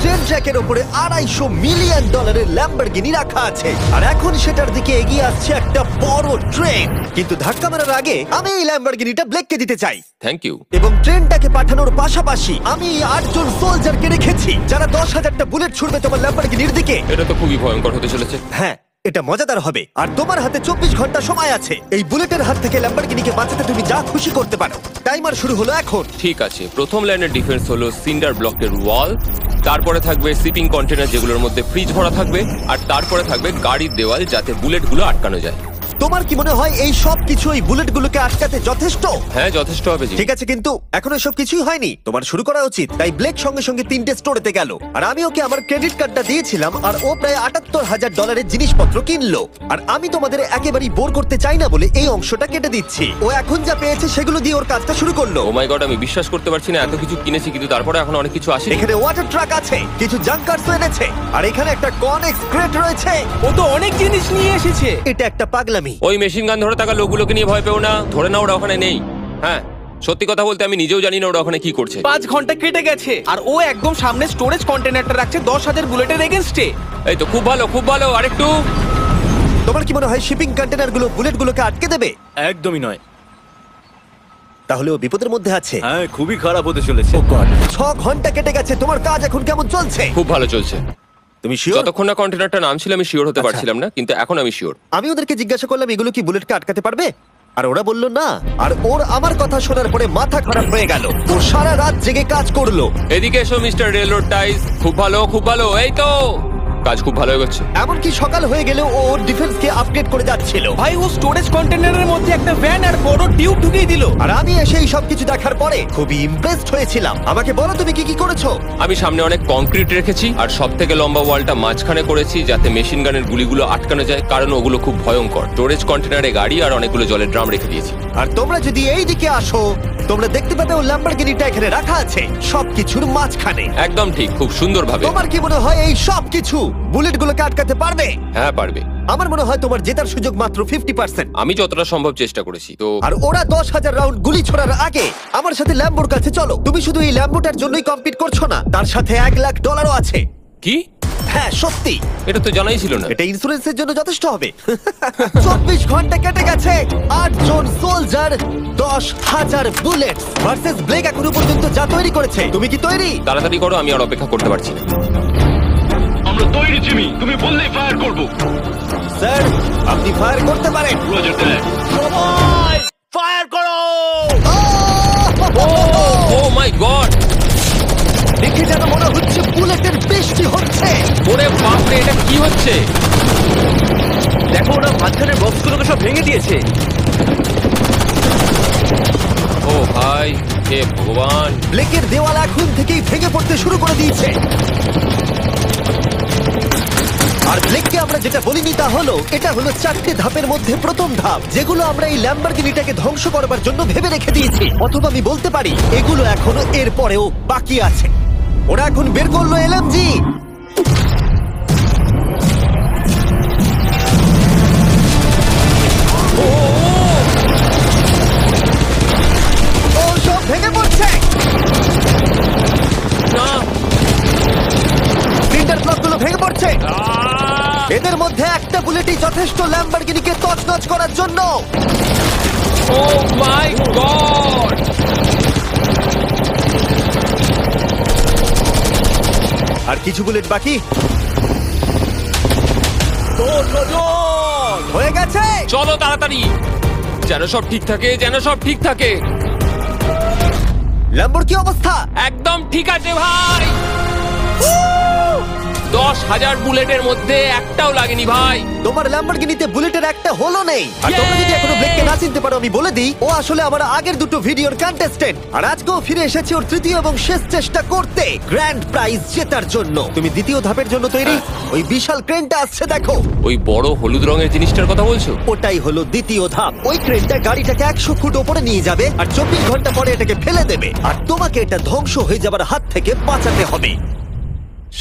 Train ট্র্যাকের উপরে $250 million Lamborghini রাখা আছে, আর এখন সেটার দিকে এগিয়ে আসছে একটা বড় ট্রেন। কিন্তু ধাক্কা মারার আগে আমি এই ল্যাম্বরগিনিটা ব্লেককে দিতে চাই। Thank you. এবং ট্রেনটাকে পাঠানোর পাশাপাশি আমি 8 জন সোলজারকে রেখেছি যারা 10,000টা বুলেট ছুড়বে তোমার ল্যাম্বরগিনির দিকে। এটা তো খুবই ভয়ঙ্কর হতে চলেছে। হ্যাঁ, এটা মজাদার হবে। আর তোমার হাতে 24 ঘন্টা সময় আছে এই বুলেটের হাত থেকে ল্যাম্বরগিনিকে বাঁচাতে। তুমি যা খুশি করতে পারো। টাইমার শুরু হলো এখন। ঠিক আছে, প্রথম লাইনের ডিফেন্স হলো সিন্ডার ব্লকের ওয়াল, তারপরে থাকবে শিপিং কন্টেনার যেগুলোর মধ্যে ফ্রিজ ভরা থাকবে, আর তারপরে থাকবে গাড়ির দেওয়াল যাতে বুলেটগুলো আটকানো যায়। তোমার কি মনে হয় এই সব কিছু এই বুলেটগুলোকে আটকাতে যথেষ্ট? হ্যাঁ, যথেষ্ট হবে জি। ঠিক আছে, কিন্তু এখনো সব কিছুই হয়নি। তোমার শুরু করা উচিত। তাই ব্লেক সঙ্গে সঙ্গে 3টে স্টোরেতে গেল, আর আমি ওকে আমার ক্রেডিট কার্ডটা দিয়েছিলাম, আর ও প্রায় $78,000 জিনিসপত্র কিনলো। আর আমি তোমাদের একেবারেই বোর করতে চাই না বলে এই অংশটা কেটে দিচ্ছি। ও এখন যা পেয়েছে সেগুলো দিয়ে ওর কাজটা শুরু করলো। ও মাই গড, আমি বিশ্বাস করতে পারছি না এত কিছু কিনেছি কিন্তু তারপরে এখন অনেক কিছু আসেনি। এখানে ওয়াটার ট্রাক আছে, কিছু জাঙ্কারস এনেছে, আর এখানে একটা কনেক্স ক্রেট রয়েছে। ও তো অনেক জিনিস নিয়ে এসেছে। এটা একটা পাগলামি। ওই মেশিন গান ধরে থাকা লোকগুলোকে নিয়ে ভয় পেও না, ধরে না ওরা ওখানে নেই। হ্যাঁ, সত্যি কথা বলতে আমি নিজেও জানি না ওরা ওখানে কি করছে। 5 ঘন্টা কেটে গেছে আর ও একদম সামনে স্টোরেজ কন্টেনারটা রাখছে 10,000 বুলেটের এগেইনস্টে। এই তো খুব ভালো, খুব ভালো। আরেকটু। তোমার কি মনে হয় শিপিং কন্টেনারগুলো বুলেটগুলোকে আটকে দেবে? একদমই নয়। তাহলে ও বিপদের মধ্যে আছে। হ্যাঁ, খুবই খারাপ হতে চলেছে। 6 ঘন্টা কেটে গেছে। তোমার কাজ এখন কেমন চলছে? খুব ভালো চলছে। তুমি শিওর? যতক্ষণ না কন্টেনারটা নামছিল আমি শিওর হতে আচ্ছা। পারছিলাম না, কিন্তু এখন আমি শিওর। আমি ওদেরকে জিজ্ঞাসা করলাম এগুলো কি বুলেটকে আটকাতে পারবে, আর ওরা বলল না। আর ওর আমার কথা শোনার পরে মাথা খারাপ হয়ে গেল। ও সারা রাত জেগে কাজ করলো। এদিকে এসো মিস্টার রেলরোড টাইস। খুব ভালো, খুব ভালো। এই তো কাজ খুব ভালো হয়ে গেছে। এমনকি সকাল হয়ে গেলেও ও ওর ডিফেন্সকে আপডেট করে যাচ্ছিল। ভাই ও স্টোরেজ কন্টেনারের মধ্যে একটা ভ্যান আর বড় টিউব ঢুকিয়ে দিল। আর আমি এসে এই সবকিছু দেখার পরে খুবই ইমপ্রেসড হয়েছিলাম। আমাকে বলো তুমি কি কি করেছো? আমি সামনে অনেক কংক্রিট রেখেছি আর সব থেকে লম্বা ওয়ালটা মাঝখানে করেছি যাতে মেশিন গানের গুলিগুলো আটকানো যায়, কারণ ওগুলো খুব ভয়ঙ্কর। স্টোরেজ কন্টেনারে গাড়ি আর অনেকগুলো জলের ড্রাম রেখে দিয়েছি। আর তোমরা যদি এই দিকে আসো তোমরা দেখতে পাবে ও ল্যাম্বরগিনিটা এখানে রাখা আছে সবকিছুর মাঝখানে। একদম ঠিক, খুব সুন্দরভাবে। তোমার কি মনে হয় এই সবকিছু বুলেটগুলোকে আটকাতে পারবে? হ্যাঁ, পারবে। আমার মনে হয় তোমার জেতার সুযোগ মাত্র 50%। আমি যতটা সম্ভব চেষ্টা করেছি। তো আর ওরা 10,000 রাউন্ড গুলি ছোড়ার আগে আমার সাথে ল্যাম্বোর কাছে চলো। তুমি শুধু এই ল্যাম্বোটার জন্যই কম্পিট করছো না, তার সাথে $1,00,000 আছে। কি? হ্যাঁ সত্যি, এটা তো জানাই ছিল না। এটা ইন্স্যুরেন্সের জন্য যথেষ্ট হবে। 24 ঘন্টা কেটে গেছে। 8 জন সোলজার, 10,000 বুলেট ভার্সেস ব্লেক এখনো পর্যন্ত যা তৈরি করেছে। তুমি কি তৈরি? তাড়াতাড়ি করো, আমি আর অপেক্ষা করতে পারছি না। আমরা তৈরি জিমি, তুমি বললেই ফায়ার করব। স্যার আপনি ফায়ার করতে পারেন। রোজার দ্যাট। সবাই ফায়ার করো! ও মাই গড, দেখে যেন মনে হচ্ছে বুলেটের বৃষ্টি হচ্ছে। ওরে বাপ রে, এটা কি হচ্ছে? দেখো, ওরা মাঝখানের বক্সগুলোকে সব ভেঙে দিয়েছে। ও ভাই, হে ভগবান। ব্লেকের দেওয়াল এখন থেকেই ভেঙে পড়তে শুরু করে দিয়েছে। আর ব্লেককে আমরা যেটা বলিনি তা হলো এটা হলো 4টে ধাপের মধ্যে প্রথম ধাপ, যেগুলো আমরা এই ল্যাম্বরগিনিটাকে ধ্বংস করবার জন্য ভেবে রেখে দিয়েছি। অথবা আমি বলতে পারি এগুলো এখনো এর পরেও বাকি আছে। ওরা এখন বের করলো এলএমজি। ও সব ভেঙে পড়ছে। না, সিন্ডার ব্লকগুলো ভেঙে পড়ছে। এদের মধ্যে একটা বুলেটই যথেষ্ট ল্যাম্বরগিনিকে তছনছ করার জন্য। ও মাই গড। আর কিছু বুলেট বাকি। হয়ে গেছে। চলো তাড়াতাড়ি, যেন সব ঠিক থাকে, যেন সব ঠিক থাকে। ল্যাম্বোর কি অবস্থা? একদম ঠিক আছে ভাই। 10,000 বুলেটের মধ্যে একটাও লাগেনি ভাই। তোমার ল্যাম্বরগিনিতে বুলেটের একটা হলো নেই। আর তোমরা যদি এখনো ব্লেককে না চিনতে পারো আমি বলে দিই, ও আসলে আমার আগের দুটো ভিডিওর কন্টেস্টেন্ট। আর আজকেও ফিরে এসেছে ওর তৃতীয় এবং শেষ চেষ্টা করতে গ্র্যান্ড প্রাইজ জেতার জন্য। তুমি দ্বিতীয় ধাপের জন্য তৈরি? ওই বিশাল ক্রেনটা আসছে দেখো। ওই বড় হলুদ রঙের জিনিসটার কথা বলছো? ওটাই হলো দ্বিতীয় ধাপ। ওই ক্রেনটা গাড়িটাকে 100 ফুট উপরে নিয়ে যাবে আর 24 ঘন্টা পরে এটাকে ফেলে দেবে। আর তোমাকে এটা ধ্বংস হয়ে যাবার হাত থেকে বাঁচাতে হবে।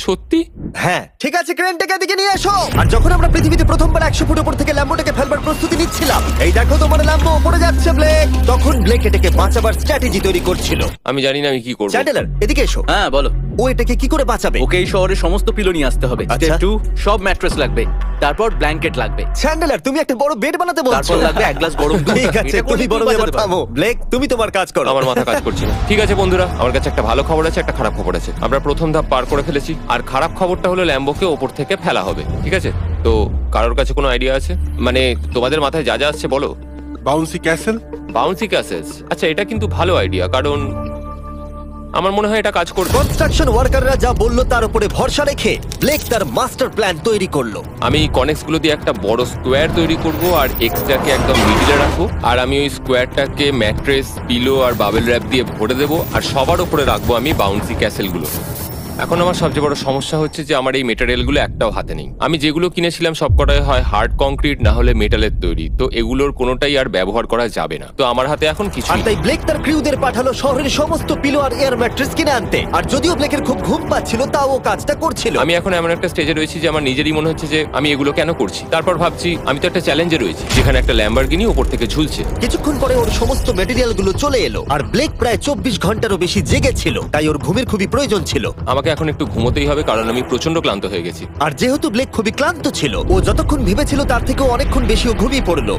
সত্যি? হ্যাঁ ঠিক আছে, ক্রেনটাকে এদিকে নিয়ে এসো। আর যখন আমরা পৃথিবীতে প্রথমবার 100 ফুট উপর থেকে ল্যাম্বোটাকে ফেলবার প্রস্তুতি নিচ্ছিলাম, এই দেখো তোমার ল্যাম্বো উপরে যাচ্ছে ব্লেক, তখন ব্লেক এটাকে বাঁচাবার স্ট্র্যাটেজি তৈরি করছিল। আমি জানি না আমি কি করব। চ্যান্ডেলার এদিকে এসো। হ্যাঁ, বলো। ও এটাকে কি করে বাঁচাবে? ওকে এই শহরে সমস্ত পিলো নিয়ে আসতে হবে। আচ্ছা। স্টেপ 2, সব ম্যাট্রেস লাগবে, তারপর ব্ল্যাঙ্কেট লাগবে, চ্যান্ডেলার, তুমি একটা বড় বেড বানাতে বলছো? তারপর লাগবে এক গ্লাস গরম দুধ। ঠিক আছে, এটা করে তুমি তুই বড় বাঁচাতে এবার পারবি। থামো। ব্লেক, তুমি তোমার কাজ করো। আমার মাথা কাজ করছে না। ঠিক আছে বন্ধুরা, আমার কাছে একটা ভালো খবর আছে, একটা খারাপ খবর আছে। আমরা প্রথম ধাপ পার করে ফেলেছি, আর খারাপ খবরটা হলো ল্যাম্বোকে ওপর থেকে ফেলা হবে। ঠিক আছে, তো কারোর কাছে কোনো আইডিয়া আছে? মানে তোমাদের মাথায় যা যা আসছে বলো। Bouncy castle. বাউন্সি ক্যাসেলস, আচ্ছা এটা কিন্তু ভালো আইডিয়া, কারণ আমার মনে হয় এটা কাজ করবে। কনস্ট্রাকশন ওয়ার্কাররা যা বললো তার উপরে ভরসা রেখে ব্লেক তার মাস্টার প্ল্যান তৈরি করলো। আমি কনেক্স গুলো দিয়ে একটা বড় স্কোয়ার তৈরি করব আর এক্সটাকে একদম মিডিলে রাখবো, আর আমি ওই স্কোয়ারটাকে ম্যাট্রেস, পিলো আর বাবেল র্যাপ দিয়ে ভরে দেবো, আর সবার উপরে রাখবো আমি বাউন্সি ক্যাসেল গুলো। এখন আমার সবচেয়ে বড় সমস্যা হচ্ছে যে আমার এই মেটেরিয়াল গুলো একটাও হাতে নেই। আমি যেগুলো কিনেছিলাম সবকটাই হয় হার্ড কংক্রিট না হলে মেটালের তৈরি, তো এগুলোর কোনোটাই আর ব্যবহার করা যাবে না। তো আমার হাতে এখন কিছু আর তাই ব্লেক তার ক্রিউদের পাঠালো শহরের সমস্ত পিলো আর এয়ার ম্যাট্রেস কিনে আনতে। আর যদিও ব্লেকের খুব ঘুম পাচ্ছিল, তাও ও কাজটা করছিল। আমি এখন এমন একটা স্টেজে রয়েছি যে আমার নিজেরই মনে হচ্ছে যে আমি এগুলো কেন করছি। তারপর ভাবছি আমি তো একটা চ্যালেঞ্জে রয়েছি যেখানে একটা ল্যাম্বরগিনি উপর থেকে ঝুলছে। কিছুক্ষণ পরে ওর সমস্ত মেটেরিয়াল গুলো চলে এলো, আর ব্লেক প্রায় 24 ঘন্টারও বেশি জেগে ছিল, তাই ওর ঘুমের খুবই প্রয়োজন ছিল। আমাকে এখন একটু ঘুমোতেই হবে, কারণ আমি প্রচন্ড ক্লান্ত হয়ে গেছি। আর যেহেতু ব্লেক খুবই ক্লান্ত ছিল, ও যতক্ষণ ভেবেছিল তার থেকেও অনেকক্ষণ বেশি ও ঘুমিয়ে পড়লো।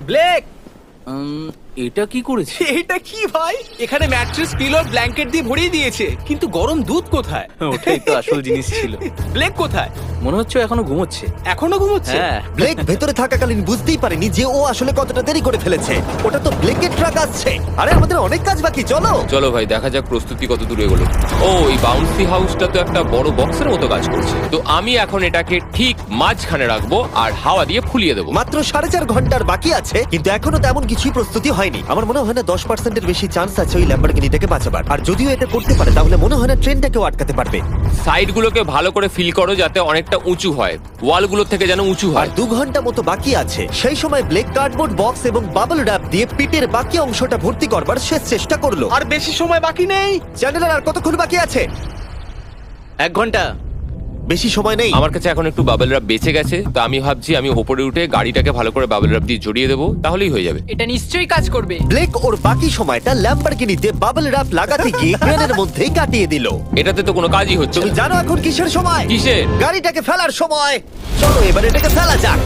ব্লেক, এটা কি করেছে? এটা কি ভাই? এখানে ম্যাট্রেস, পিলো, ব্ল্যাঙ্কেট দিয়ে ভরিয়ে দিয়েছে, কিন্তু গরম দুধ কোথায়? ওটাই তো আসল জিনিস ছিল। ব্লেক কোথায়? মনে হচ্ছে ও এখনো ঘুমোচ্ছে। এখনো ঘুমোচ্ছে? হ্যাঁ। ব্লেক ভেতরে থাকাকালীন বুঝতেই পারেনি যে ও আসলে কতটা দেরি করে ফেলেছে। ওটা তো ব্লেকের ট্রাক আসছে। আরে আমাদের অনেক কাজ বাকি, চলো। চলো ভাই, দেখা যাক প্রস্তুতি কত দূর এগোলো। ও, এই বাউন্সি হাউসটা তো একটা বড় বক্সের মতো কাজ করছে, তো আমি এখন এটাকে ঠিক মাঝখানে রাখবো আর হাওয়া দিয়ে ফুলিয়ে দেবো। মাত্র 4.5 ঘন্টার বাকি আছে, কিন্তু এখনো তেমন কিছুই প্রস্তুতি হয়নি। আমার মনে হয় না 10%-এর বেশি চান্স আছে ওই ল্যাম্বরগিনিটাকে বাঁচাবার। আর যদিও এটা করতে পারে, তাহলে মনে হয় না ট্রেনটাকেও আটকাতে পারবে। সাইডগুলোকে ভালো করে ফিল করো যাতে অনেকটা উঁচু হয়, ওয়ালগুলোর থেকে যেন উঁচু আর হয়। 2 ঘন্টা মতো বাকি আছে। সেই সময় ব্লেক কার্ডবোর্ড বক্স এবং বাবল র্যাপ দিয়ে পিটের বাকি অংশটা ভর্তি করবার শেষ চেষ্টা করলো। আর বেশি সময় বাকি নেই। চ্যানেলের আর কতক্ষণ বাকি আছে? 1 ঘন্টা। বেশি সময় নেই। আমার কাছে এখন একটু বাবেল র্যাপ বেঁচে গেছে, তো আমি ভাবছি আমি ওপরে উঠে গাড়িটাকে ভালো করে বাবেল র্যাপ দিয়ে জড়িয়ে দেবো, তাহলেই হয়ে যাবে। এটা নিশ্চয়ই কাজ করবে। ব্লেক ওর বাকি সময়টা ল্যাম্বরগিনিতে বাবল র্যাপ লাগাতে গিয়ে ক্রেনের মধ্যেই কাটিয়ে দিল। এটাতে তো কোনো কাজই হচ্ছে তুমি না। জানো এখন কিসের সময়? কিসের? গাড়িটাকে ফেলার সময়। চলো এবার এটাকে ফেলা যাক।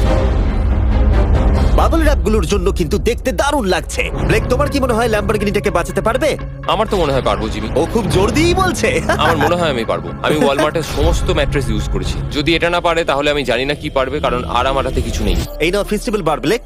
বাবল র্যাপ গুলোর জন্য কিন্তু দেখতে দারুণ লাগছে। ব্লেক, তোমার কি মনে হয় ল্যাম্বরগিনিটাকে বাঁচাতে পারবে? আমার তো মনে হয় পারবো জিমি। ও খুব জোর দিয়েই বলছে। আমার মনে হয় আমি পারবো। আমি ওয়ালমার্টের সমস্ত ম্যাট্রেস ইউজ করেছি। যদি এটা না পারে তাহলে আমি জানি না কি পারবে, কারণ আর আমার হাতে কিছু নেই। এই নাও ফেস্টিভ্যাল বার, ব্লেক।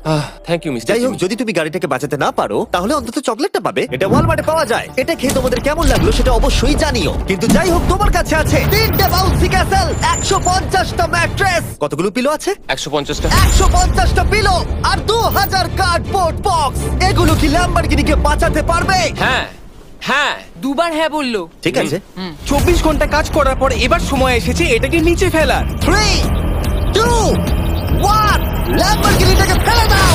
Thank you mister. যাই হোক, যদি তুমি গাড়িটাকে বাঁচাতে না পারো তাহলে অন্তত চকলেটটা পাবে। এটা ওয়ালমার্টে পাওয়া যায়। এটা খেয়ে তোমাদের কেমন লাগলো সেটা অবশ্যই জানিও। কিন্তু যাই হোক, তোমার কাছে আছে 3টে বাউন্সি ক্যাসেল, 150টা ম্যাট্রেস, কতগুলো পিলো আছে? 150টা। 150টা পিলো আর 2000 কার্ডবোর্ড বক্স। এগুলো কি ল্যাম্বরগিনিকে বাঁচাতে পারবে? হ্যাঁ হ্যাঁ। দুবার হ্যাঁ বললো। ঠিক আছে। 24 ঘন্টা কাজ করার পর এবার সময় এসেছে এটাকে নিচে ফেলার। 3, 2, 1, ল্যাম্বরগিনিটাকে ফেলে দাও।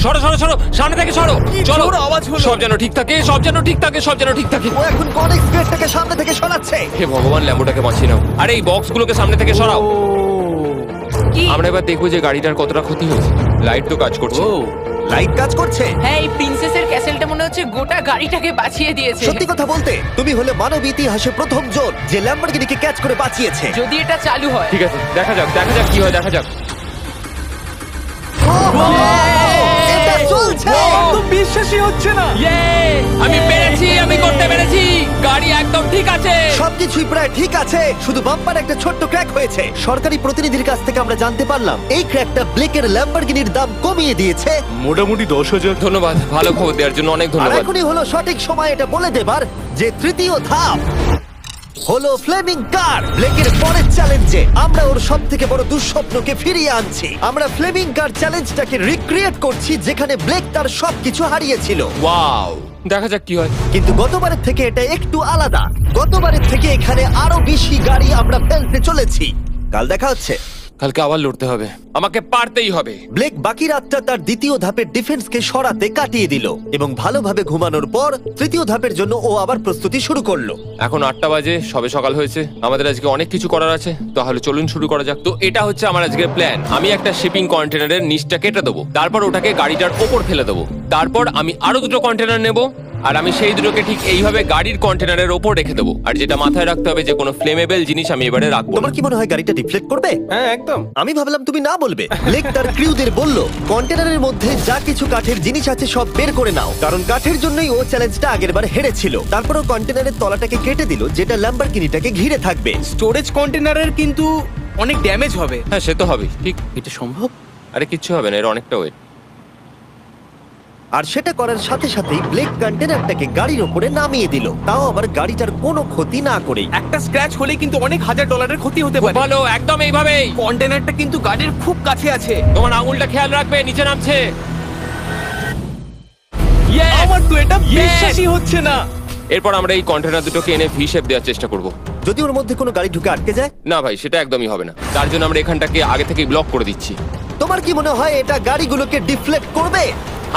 সরো সরো সরো, সামনে থেকে সরো। চলো, জোর আওয়াজ হলো। সব যেন ঠিক থাকে, সব যেন ঠিক থাকে, সব যেন ঠিক থাকে। ও এখন কনেক্স গেটটাকে সামনে থেকে সরাচ্ছে। হে ভগবান, ল্যাম্বোটাকে বাঁচিয়ে নাও। আরে এই বক্সগুলোকে সামনে থেকে সরাও। কি? আমরা এবার দেখবো যে গাড়িটার কতটা ক্ষতি হয়েছে। লাইট তো কাজ করছে। ও, লাইট কাজ করছে। হ্যাঁ, এই প্রিন্সেসের ক্যাসেলটা মনে হচ্ছে গোটা গাড়িটাকে বাঁচিয়ে দিয়েছে। সত্যি কথা বলতে, তুমি হলে মানব ইতিহাসে প্রথম জন যে ল্যাম্বরগিনিকে ক্যাচ করে বাঁচিয়েছে। যদি এটা চালু হয়। ঠিক আছে, দেখা যাক দেখা যাক কি হয়, দেখা যাক। এটা চলছে। তো বিশ্বাসই হচ্ছে না। আমি পেরেছি, আমি করতে পেরেছি। গাড়ি একদম ঠিক আছে। সবকিছুই প্রায় ঠিক আছে, শুধু বাম্পার একটা ছোট্ট ক্র্যাক হয়েছে। সরকারি প্রতিনিধির কাছ থেকে আমরা জানতে পারলাম এই ক্র্যাকটা ব্লেকের ল্যাম্বরগিনির দাম কমিয়ে দিয়েছে। মোটামুটি 10,000। ধন্যবাদ, ভালো খবর দেওয়ার জন্য অনেক আর ধন্যবাদ। এখনই হলো সঠিক সময় এটা বলে দেবার যে তৃতীয় ধাপ হলো ফ্লেমিং কার। ব্লেকের পরের চ্যালেঞ্জে আমরা ওর সবথেকে বড় দুঃস্বপ্নকে ফিরিয়ে আনছি। আমরা ফ্লেমিং কার চ্যালেঞ্জটাকে রিক্রিয়েট করছি যেখানে ব্লেক তার সবকিছু হারিয়েছিল। ওয়াও, দেখা যাক কি হয়। কিন্তু গতবারের থেকে এটা একটু আলাদা। গতবারের থেকে এখানে আরো বেশি গাড়ি আমরা ফেলতে চলেছি। কাল দেখা হচ্ছে। কালকে আবার লড়তে হবে, আমাকে পারতেই হবে। ব্লেক বাকি রাতটা তার দ্বিতীয় ধাপের ডিফেন্সকে সরাতে কাটিয়ে দিল এবং ভালোভাবে ঘুমানোর পর তৃতীয় ধাপের জন্য ও আবার প্রস্তুতি শুরু করলো। এখন 8টা বাজে, সবে সকাল হয়েছে, আমাদের আজকে অনেক কিছু করার আছে, তাহলে চলুন শুরু করা যাক। তো এটা হচ্ছে আমার আজকের প্ল্যান। আমি একটা শিপিং কন্টেনারের নিচটা কেটে দেবো, তারপর ওটাকে গাড়িটার ওপর ফেলে দেবো, তারপর আমি আরো 2টো কন্টেনার নেব, আর আমি সেই দুটোকে ঠিক এইভাবে গাড়ির কন্টেনারের ওপর রেখে দেবো। আর যেটা মাথায় রাখতে হবে যে কোনো ফ্লেমেবল জিনিস আমি এবারে রাখবো না। তোমার কি মনে হয় গাড়িটা ডিফ্লেক্ট করবে? হ্যাঁ একদম। আমি ভাবলাম তুমি না বলবে। ব্লেক তার ক্রিউদের বলল কন্টেনারের মধ্যে যা কিছু কাঠের জিনিস আছে সব বের করে নাও, কারণ কাঠের জন্যই ও চ্যালেঞ্জটা আগেরবার হেরেছিল। তারপর ও কন্টেনারের তলাটাকে কেটে দিল, যেটা ল্যাম্বরগিনিটাকে ঘিরে থাকবে। স্টোরেজ কন্টেনারের কিন্তু অনেক ড্যামেজ হবে। হ্যাঁ সে তো হবেই, ঠিক। এটা সম্ভব? আরে কিচ্ছু হবে না, এর অনেকটা ওয়েট। আর সেটা করার সাথে সাথেই ব্লেক কন্টেনারটাকে গাড়ির ওপরে নামিয়ে দিল, তাও আবার গাড়িটার কোনো ক্ষতি না করেই। একটা স্ক্র্যাচ হলে কিন্তু অনেক $1000 ক্ষতি হতে পারে। ভালো, একদম এইভাবেই। কন্টেনারটা কিন্তু গাড়ির খুব কাছে আছে। তোমার আঙুলটা খেয়াল রাখবে, নিচে নামছে। Yes! আমার তো এটা Yes! বিশ্বাসই হচ্ছে না। এরপর আমরা এই কন্টেনার দুটোকে এনে ভি শেপ দেওয়ার চেষ্টা করব। যদি ওর মধ্যে কোনো গাড়ি ঢুকে আটকে যায়? না ভাই, সেটা একদমই হবে না। তার জন্য আমরা এখানটাকে আগে থেকেই ব্লক করে দিচ্ছি। তোমার কি মনে হয় এটা গাড়িগুলোকে ডিফ্লেক্ট করবে?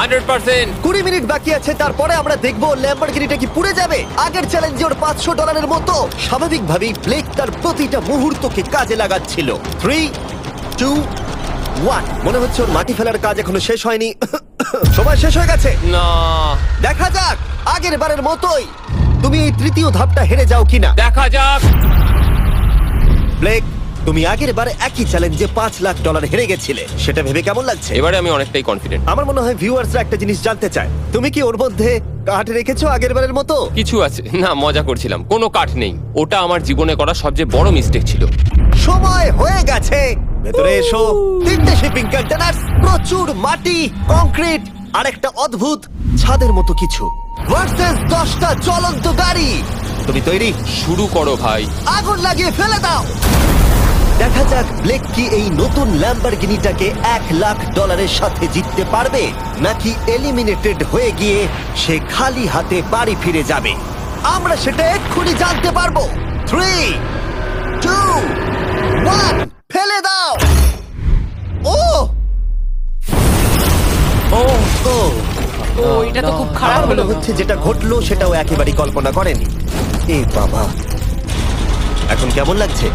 100%। 20 মিনিট বাকি আছে, তারপরে আমরা দেখবো ল্যাম্বরগিনিটা কি পুড়ে যাবে। আগের চ্যালেঞ্জে ওর $500 মতো। স্বাভাবিকভাবেই ব্লেক তার প্রতিটা মুহূর্তকে কাজে লাগাচ্ছিল। 3, 2, 1। মনে হচ্ছে ওর মাটি ফেলার কাজ এখনো শেষ হয়নি। সময় শেষ হয়ে গেছে। না, দেখা যাক আগের বারের মতোই তুমি এই তৃতীয় ধাপটা হেরে যাও কিনা। দেখা যাক। ব্লেক, তুমি আগের বার একই চ্যালেঞ্জে $5 লাখ হেরে গেছিলে, সেটা ভেবে কেমন লাগছে? এবারে আমি অনেকটাই কনফিডেন্ট। আমার মনে হয় ভিউয়ার্সরা একটা জিনিস জানতে চায়, তুমি কি ওর মধ্যে কাঠ রেখেছো আগের বারের মতো? কিছু আছে না, মজা করছিলাম। কোনো কাঠ নেই। ওটা আমার জীবনে করা সবচেয়ে বড় মিস্টেক ছিল। সময় হয়ে গেছে, ভেতরে এসো। 3টে শিপিং কন্টেনার, প্রচুর মাটি, কংক্রিট আর একটা অদ্ভুত ছাদের মতো কিছু ভার্সেস 10টা চলন্ত গাড়ি। তুমি তৈরি? শুরু করো ভাই। আগুন লাগিয়ে ফেলে দাও। দেখা যাক ব্লেক কি এই নতুন ল্যাম্বরগিনিটাকে $1 লাখ সাথে জিততে পারবে, নাকি এলিমিনেটেড হয়ে গিয়ে সে খালি হাতে বাড়ি ফিরে যাবে। আমরা সেটা এক্ষুনি জানতে পারবো। 3, 2, 1, ফেলে দাও। ও ও ও ও এটা তো খুব খারাপ আমার হলো। মনে হচ্ছে যেটা ঘটলো সেটাও একেবারেই কল্পনা করেনি। এ বাবা, এখন কেমন লাগছে?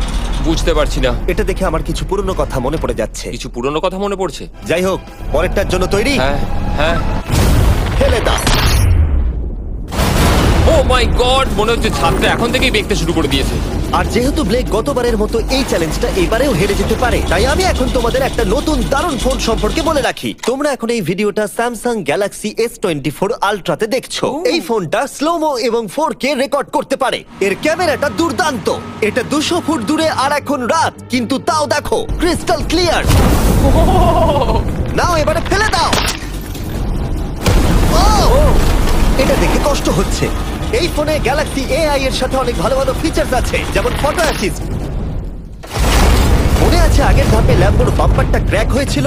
বুঝতে পারছি না। এটা দেখে আমার কিছু পুরনো কথা মনে পড়ে যাচ্ছে। কিছু পুরনো কথা মনে পড়ছে। যাই হোক, পরেরটার জন্য তৈরি? হ্যাঁ হ্যাঁ। ফেলে দাও। ও মাই গড, মনে হচ্ছে ছাদটা এখন থেকেই দেখতে শুরু করে দিয়েছে। আর যেহেতু ব্লেক গতবারের মতো এই চ্যালেঞ্জটা এবারেও হেরে যেতে পারে, তাই আমি এখন তোমাদের একটা নতুন দারুণ ফোন সম্পর্কে বলে রাখি। তোমরা এখন এই ভিডিওটা স্যামসাং গ্যালাক্সি S24 আলট্রাতে দেখছো। এই ফোনটা স্লোমো এবং 4K রেকর্ড করতে পারে। এর ক্যামেরাটা দুর্দান্ত। এটা 200 ফুট দূরে আর এখন রাত, কিন্তু তাও দেখো ক্রিস্টাল ক্লিয়ার। নাও এবারে ফেলে দাও। ও, এটা দেখে কষ্ট হচ্ছে। এই ফোনে গ্যালাক্সি AI এর সাথে অনেক ভালো ভালো ফিচার্স আছে, যেমন ফটো অ্যাসিস্ট। মনে আছে আগের ধাপে ল্যাম্বোর বাম্পারটা ক্র্যাক হয়েছিল?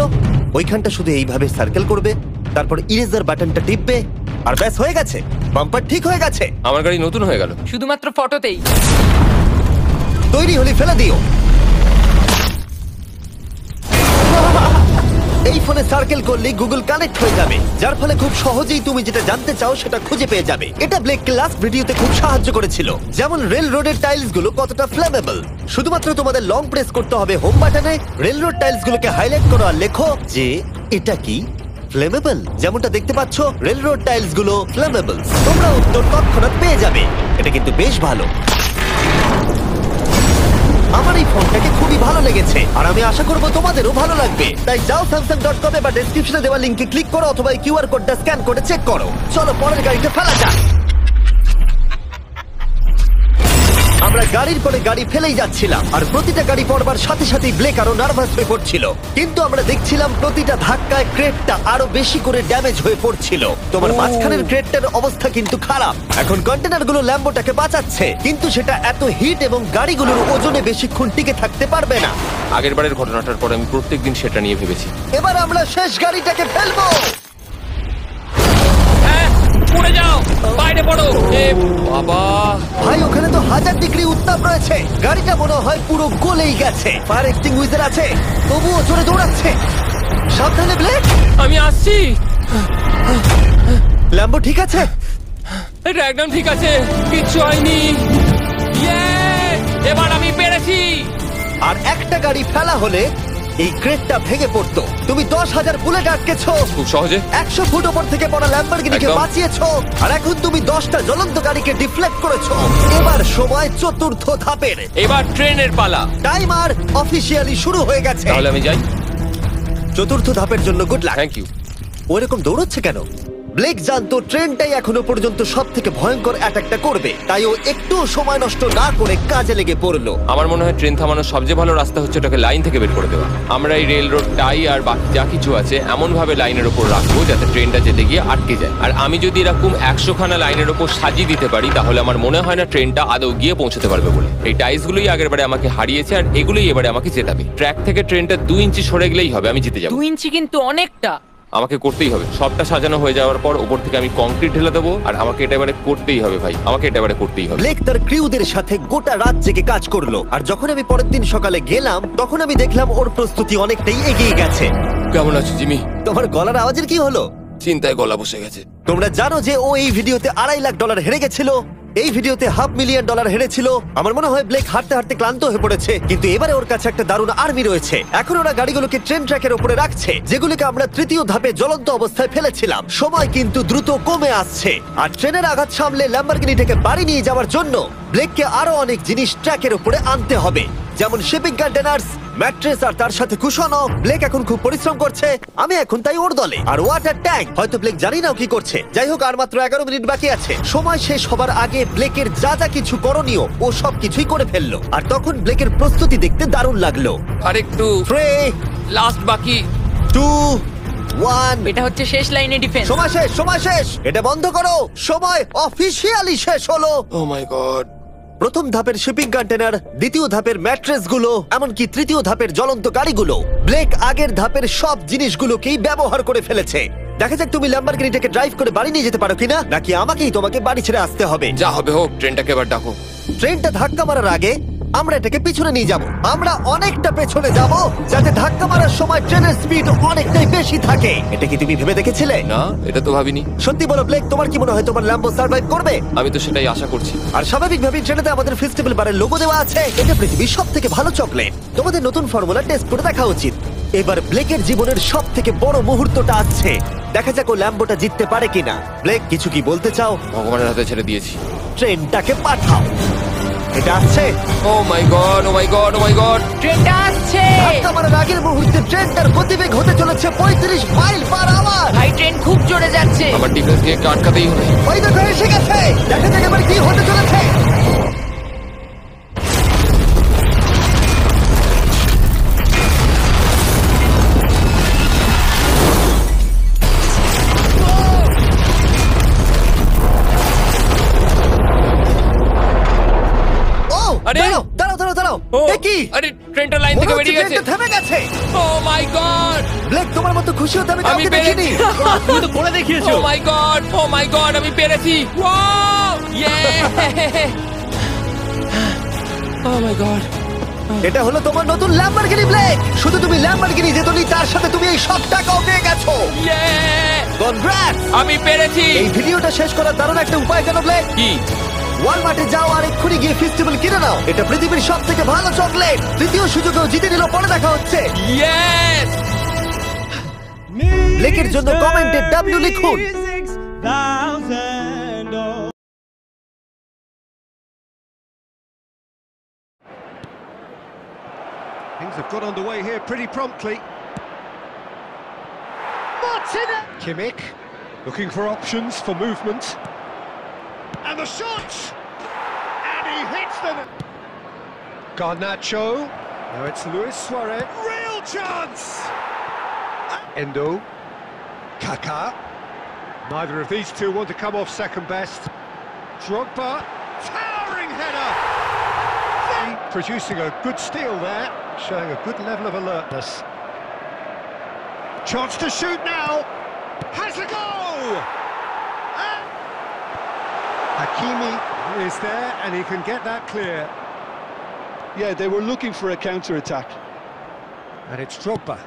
ওইখানটা শুধু এইভাবে সার্কেল করবে, তারপর ইরেজার বাটনটা টিপবে, আর ব্যাস হয়ে গেছে, বাম্পার ঠিক হয়ে গেছে। আমার গাড়ি নতুন হয়ে গেল। শুধুমাত্র ফটোতেই। তৈরি হলে ফেলে দিও। এই ফোনে সার্কেল করলে গুগল কানেক্ট হয়ে যাবে, যার ফলে খুব সহজেই তুমি যেটা জানতে চাও সেটা খুঁজে পেয়ে যাবে। এটা ব্লেককে লাস্ট ভিডিওতে খুব সাহায্য করেছিল, যেমন রেল রোডের টাইলস গুলো কতটা ফ্লেমেবল। শুধুমাত্র তোমাদের লং প্রেস করতে হবে হোম বাটনে, রেল রোড টাইলস গুলোকে হাইলাইট করো আর লেখো যে এটা কি ফ্লেমেবল। যেমনটা দেখতে পাচ্ছ, রেল রোড টাইলস গুলো ফ্লেমেবল। তোমরা উত্তর তৎক্ষণাৎ পেয়ে যাবে। এটা কিন্তু বেশ ভালো। আমার এই ফোনটাকে খুবই ভালো লেগেছে, আর আমি আশা করবো তোমাদেরও ভালো লাগবে। তাই যাও samsung.com বা ডেসক্রিপশনে দেওয়া লিংকে ক্লিক করো, অথবা কিউআর কোডটা স্ক্যান করে চেক করো। চলো পরের গাড়িতে ফেলা যাক। আমরা গাড়ির পরে গাড়ি ফেলেই যাচ্ছিলাম, আর প্রতিটা গাড়ি পড়বার সাথে সাথেই ব্লেক আরো নার্ভাস হয়ে পড়ছিল। কিন্তু আমরা দেখছিলাম প্রতিটা ধাক্কায় ক্রেটটা আরো বেশি করে ড্যামেজ হয়ে পড়ছিল। তোমার মাঝখানের ক্রেটটার অবস্থা কিন্তু খারাপ। এখন কন্টেনারগুলো ল্যাম্বোটাকে বাঁচাচ্ছে, কিন্তু সেটা এত হিট এবং গাড়িগুলোর ওজনে বেশিক্ষণ টিকে থাকতে পারবে না। আগের বারের ঘটনাটার পরে আমি প্রত্যেকদিন সেটা নিয়ে ভেবেছি। এবার আমরা শেষ গাড়িটাকে ফেলবো। পড়ে যাও, বাইরে পড়ো। এ বাবা, ভাই ওখানে তো 1000 ডিগ্রি উত্তাপ রয়েছে। গাড়িটা মনে হয় পুরো গলেই গেছে। ফায়ার এক্সটিংগুইশার আছে, তবুও জোরে দৌড়াচ্ছে। সাবধানে ব্লেক। আমি আসছি। ল্যাম্বো ঠিক আছে? এটা একদম ঠিক আছে, কিচ্ছু হয়নি। এবার আমি পেরেছি। আর একটা গাড়ি ফেলা হলে এই ক্রেটটা ভেঙে পড়তো। তুমি 10,000 বুলেট আটকেছো, খুব সহজে। 100 ফুট ওপর থেকে পড়া ল্যাম্বরগিনিকে একদম। বাঁচিয়েছো, আর এখন তুমি 10টা জ্বলন্ত গাড়িকে ডিফ্লেক্ট করেছো। এবার সময় চতুর্থ ধাপের। এবার ট্রেনের পালা। টাইমার অফিসিয়ালি শুরু হয়ে গেছে। তাহলে আমি যাই। চতুর্থ ধাপের জন্য গুড লাক। Thank you. ওরকম দৌড়চ্ছে কেন? ব্লেক জানতো ট্রেনটাই এখনো পর্যন্ত সব থেকে ভয়ঙ্কর অ্যাটাকটা করবে, তাই ও একটু সময় নষ্ট না করে কাজে লেগে পড়লো। আমার মনে হয় ট্রেন থামানোর সবচেয়ে ভালো রাস্তা হচ্ছে ওটাকে লাইন থেকে বের করে দেওয়া। আমরা এই রেল রোড টাই আর বাকি যা কিছু আছে এমন ভাবে লাইনের ওপর রাখবো যাতে ট্রেনটা যেতে গিয়ে আটকে যায়। আর আমি যদি এরকম 100খানা লাইনের ওপর সাজিয়ে দিতে পারি তাহলে আমার মনে হয় না ট্রেনটা আদৌ গিয়ে পৌঁছতে পারবে বলে। এই টাইলসগুলোই আগের বারে আমাকে হারিয়েছে আর এগুলোই এবারে আমাকে জেতাবে। ট্র্যাক থেকে ট্রেনটা 2 ইঞ্চি সরে গেলেই হবে, আমি জিতে যাবো। 2 ইঞ্চি কিন্তু অনেকটা। আমাকে করতেই হবে। সবটা সাজানো হয়ে যাওয়ার পর ওপর থেকে আমি কংক্রিট ঢেলে দেবো আর আমাকে এটা এবারে করতেই হবে ভাই, আমাকে এটা এবারে করতেই হবে। ব্লেক তার ক্রিউদের সাথে গোটা রাত জেগে কাজ করলো, আর যখন আমি পরের দিন সকালে গেলাম তখন আমি দেখলাম ওর প্রস্তুতি অনেকটাই এগিয়ে গেছে। কেমন আছো জিমি? তোমার গলার আওয়াজের কি হলো? চিন্তায় গলা বসে গেছে। তোমরা জানো যে ও এই ভিডিওতে $2.5 লাখ হেরে গেছিল, এই ভিডিওতে $500,000 হেরেছিল। আমার মনে হয় ব্লেক হাঁটতে হাঁটতে ক্লান্ত হয়ে পড়েছে, কিন্তু এবারে ওর কাছে একটা দারুণ আর্মি রয়েছে। এখন ওরা গাড়িগুলোকে ট্রেন ট্র্যাকের উপরে রাখছে, যেগুলোকে আমরা তৃতীয় ধাপে জ্বলন্ত অবস্থায় ফেলেছিলাম। সময় কিন্তু দ্রুত কমে আসছে, আর ট্রেনের আঘাত সামলে ল্যাম্বরগিনিটাকে বাড়ি নিয়ে যাওয়ার জন্য ব্লেককে আরো অনেক জিনিস ট্র্যাকের উপরে আনতে হবে, যেমন শিপিং কন্টেনার্স, ম্যাট্রেস আর তার সাথে কুশনও। ব্লেক এখন খুব পরিশ্রম করছে, আমি এখন তাই ওর দলে। আর ওয়াটার ট্যাঙ্ক, হয়তো ব্লেক জানি না ও কি করছে। যাই হোক, আর মাত্র 11 মিনিট বাকি আছে। সময় শেষ হবার আগে ব্লেকের যা যা কিছু করণীয় ও সব কিছুই করে ফেললো, আর তখন ব্লেকের প্রস্তুতি দেখতে দারুণ লাগলো। আর একটু 3, লাস্ট বাকি। 2, 1। এটা হচ্ছে শেষ লাইনে ডিফেন্স। সময় শেষ, সময় শেষ, এটা বন্ধ করো। সময় অফিসিয়ালি শেষ হলো। ও মাই গড। প্রথম ধাপের শিপিং কন্টেনার, দ্বিতীয় ধাপের ম্যাট্রেস গুলো, এমনকি তৃতীয় ধাপের জ্বলন্ত গাড়িগুলো, ব্লেক আগের ধাপের সব জিনিসগুলোকেই ব্যবহার করে ফেলেছে। দেখা যাক তুমি ল্যাম্বরগিনিটাকে ড্রাইভ করে বাড়ি নিয়ে যেতে পারো কিনা, নাকি আমাকেই তোমাকে বাড়ি ছেড়ে আসতে হবে। যা হবে হোক, ট্রেনটাকে এবার ডাকো। ট্রেনটা ধাক্কা মারার আগে আমরা এটাকে পিছনে নিয়ে যাব। আমরা অনেকটা পেছনে যাব, যাতে ধাক্কা মারার সময় ট্রেনের স্পিড অনেকটাই বেশি থাকে। এটা কি তুমি ভেবে দেখেছিলে? না, এটা তো ভাবিনি। সত্যি বলো ব্লেক, তোমার কি মনে হয় তোমার ল্যাম্বো সার্ভাইভ করবে? আমি তো সেটাই আশা করছি। আর স্বাভাবিকভাবেই ট্রেনেতে আমাদের ফেস্টিভ্যাল বারের লোগো দেওয়া আছে। এটা পৃথিবীর সবথেকে ভালো চকলেট। তোমাদের নতুন ফর্মুলা টেস্ট করে দেখা উচিত। এবার ব্লেকের জীবনের সবথেকে বড় মুহূর্তটা আসছে। দেখা যাক ও ল্যাম্বোটা জিততে পারে কিনা। ব্লেক, কিছু কি বলতে চাও? ভগবানের হাতে ছেড়ে দিয়েছি। ট্রেনটাকে পাঠাও। এটা আসছে। ও মাই গড, ও মাই গড, ও মাই গড। ট্রেনটা আসছে। ধাক্কা মারার আগের মুহূর্তে ট্রেনটার গতিবেগ হতে চলেছে 35 মাইল পার আওয়ার। ভাই ট্রেন খুব জোরে যাচ্ছে। আমার ডিফেন্সকে একটু আটকাতেই হবে। ওই দেখো এসে গেছে। দেখা যাক এবার কি হতে চলেছে। আরে! দাঁড়াও দাঁড়াও দাঁড়াও, ও, এ কি? আরে ট্রেনটা লাইন মনে থেকে হচ্ছে বেরিয়ে গেছে। ট্রেনটা থেমে গেছে। ও মাই গড। ব্লেক, তোমার মতো খুশি হতে আমি আমি কাউকে দেখিনি। তুমি তো করে দেখিয়েছো। ও মাই গড, ও মাই গড, আমি পেরেছি। ওয়াও! ইয়ে! ও মাই গড। এটা হলো তোমার নতুন ল্যাম্বরগিনি ব্লেক। শুধু তুমি ল্যাম্বরগিনি জেতনি, তার সাথে তুমি এই সব টাকাও পেয়ে গেছো। ইয়ে! কনগ্রাটস! আমি পেরেছি। এই ভিডিওটা শেষ করার দারুণ একটা উপায় জানো ব্লেক? কি? ওয়ালমার্টে যাও আর এক্ষুনি গিয়ে ফেস্টিভ্যাল কিনে নাও। এটা পৃথিবীর সব থেকে ভালো চকলেট। তৃতীয় সুযোগেও জিতে নিল। পরে দেখা হচ্ছে। ইয়েস! ব্লেকের জন্য কমেন্টে W লিখুন। Things have got underway here pretty promptly. Martin! Kimmich looking for options for movement. And the shot! And he hits them! Garnacho. Now it's Luis Suarez. Real chance! Endo. Kaká. Neither of these two want to come off second best. Drogba. Towering header! Producing a good steal there, showing a good level of alertness. Chance to shoot now. Has a goal! Hakimi is there and he can get that clear. Yeah, they were looking for a counter-attack. And it's Drogba.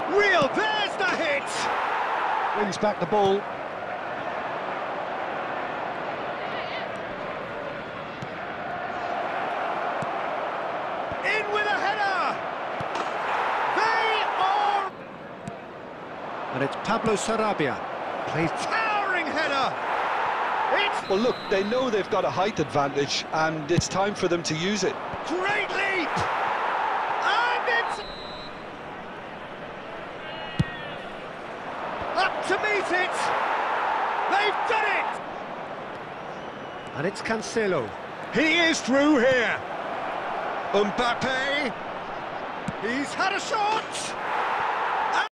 Real, there's the hit! Wins back the ball. In with a header! They are... And it's Pablo Sarabia. Plays towering header! It's Well, look, they know they've got a height advantage, and it's time for them to use it. great leap! And it's... Up to meet it! They've done it! And it's Cancelo. He is through here. Mbappe. He's had a shot.